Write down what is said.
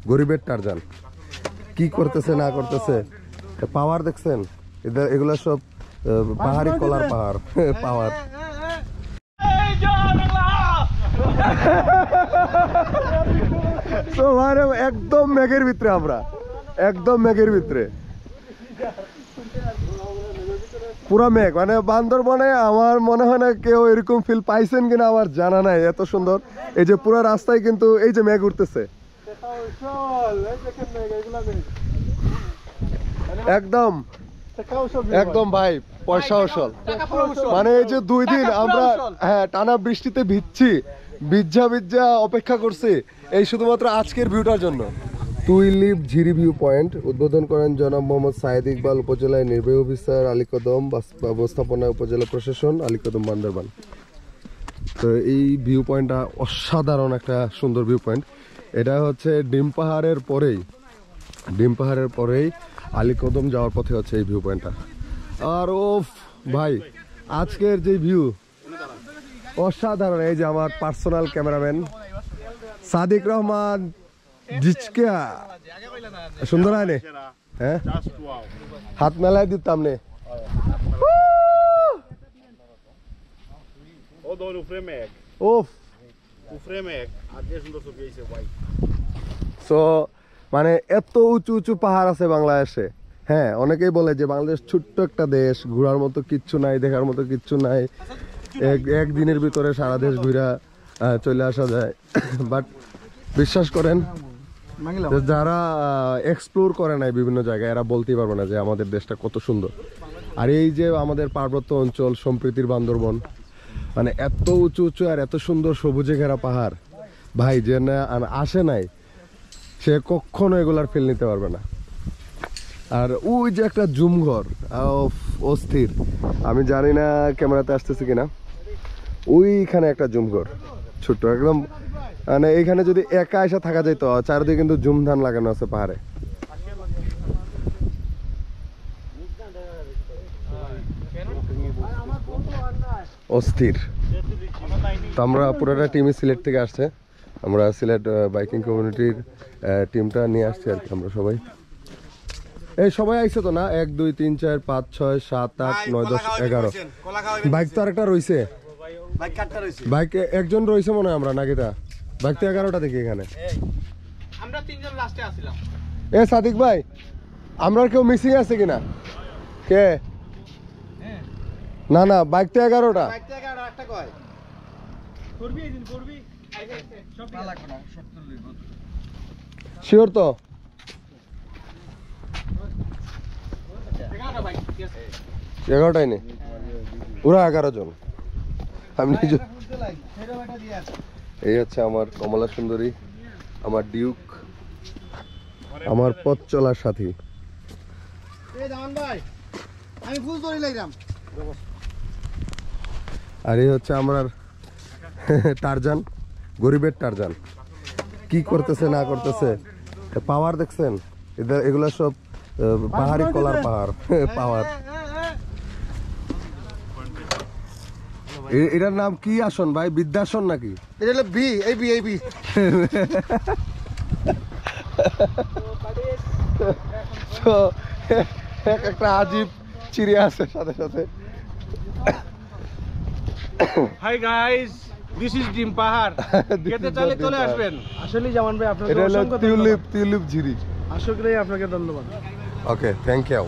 গরিবের টারজান কি করতেছে না করতেছে পাওয়ার দেখছেন এগুলা সব পাহাড়ি কলার পাহাড় পাওয়ার একদম মেঘের ভিতরে আমরা একদম মেঘের ভিতরে পুরা মেঘ মানে বান্দরবনে আমার মনে হয় না কেউ এরকম ফিল পাইছেন কিনা আমার জানা নাই এত সুন্দর এই যে পুরা রাস্তায় কিন্তু এই যে মেঘ উঠতেছে একদম একদম ভাই পয়সা উসল মানে এই যে 2 দিন আমরা হ্যাঁ টানা বৃষ্টিতে ভিজছি ভিজা অপেক্ষা করছি এই শুধুমাত্র আজকের ভিউটার জন্য তুইলিপ ঝিরি ভিউ পয়েন্ট উদ্বোধন করেন জনাব মোহাম্মদ সাইদ ইকবাল উপজেলায় নির্বাহী অফিসার আলীকদম ব্যবস্থাপনা উপজেলা প্রশাসন আলীকদম বান্দরবান। তো এই ভিউ পয়েন্টটা অসাধারণ একটা সুন্দর ভিউ পয়েন্ট। এটা হচ্ছে ডিম পাহাড়ের পরেই আলীকদম যাওয়ার পথে হচ্ছে এই ভিউ পয়েন্টটা। আর ও ভাই আজকের যে ভিউ অসাধারণ। এই যে আমার পার্সোনাল ক্যামেরাম্যান সাদিক রহমান জিচকা সুন্দর আনে হ্যাঁ হাত মেলায় দিতাম নে মানে এত উঁচু উঁচু পাহাড় আছে বাংলাদেশে। হ্যাঁ অনেকেই বলে যে বাংলাদেশ ছোট্ট একটা দেশ, ঘোরার মতো কিচ্ছু নাই, দেখার মতো কিচ্ছু নাই, একদিনের ভিতরে সারা দেশ ঘুরা চলে আসা যায়। বাট বিশ্বাস করেন যারা এক্সপ্লোর করে নাই বিভিন্ন জায়গায় এরা বলতেই পারবে না যে আমাদের দেশটা কত সুন্দর। আর এই যে আমাদের পার্বত্য অঞ্চল সম্প্রীতির বান্দরবন মানে এত উঁচু উঁচু আর এত সুন্দর সবুজে ঘেরা পাহাড়, ভাই যে না আসে নাই সে কখনো এগুলার ফিল নিতে পারবে না। আর ওই যে একটা জুমঘর অস্থির, আমি জানি না ক্যামেরাতে আসতেছে কিনা, ওইখানে একটা জুমঘর ছোট্ট একদম, মানে এইখানে যদি একা এসে থাকা যেত। চারিদিকে কিন্তু জুমধান লাগানো আছে পাহাড়ে, অস্থির। তো আমরা পুরোটা টিমই সিলেট থেকে আসছে, আমরা সিলেট বাইকিং কমিউনিটির টিমটা নিয়ে আসছি আর কি। আমরা সবাই এই সবাই আইছে তো না, 1 2 3 4 5 6 7 8 9 10 11 বাইক তো আরেকটা রয়েছে, বাইক একজন রয়েছে মনে হয় আমরা নাকি তা বাইক তো 11টা দেখি এখানে। আমরা 3 জন লাস্টে আসছিলাম। এ সাদিক ভাই আমরা কেউ মিসিং আছে কিনা কে? না না বাইক তো 11টা, বাইক তো 11 একটা কয় করবি এই দিন করবি সব লাগবে না, সব তো লইব শিওর তো 11টা বাইক ঠিক আছে 11টাই নেই, পুরা 11 জন। আমি এই হচ্ছে আমার কমলা সুন্দরী, আমার ডিউক, আমার পথ চলার সাথী। আর এই হচ্ছে আমার টারজান, গরিবের টারজান কি করতেছে না করতেছে পাওয়ার দেখছেন এগুলা সব পাহাড়ি কলার পাহাড় পাওয়ার। এটার নাম কি আসন ভাই, বিদ্যাসন নাকি? এটা হলো বি এই বি এই বি একটা আজীব চিড়িয়া আছে সাথে সাথে। হাই গাইস, দিস ইজ ডিম পাহাড়, খেতে চাইলে চলে আসবেন। আসলে জামান ভাই আপনাকে অসংখ্য ধন্যবাদ। টিউলিপ ঝিরি, আসলেই আপনাকে ধন্যবাদ। Okay thank you.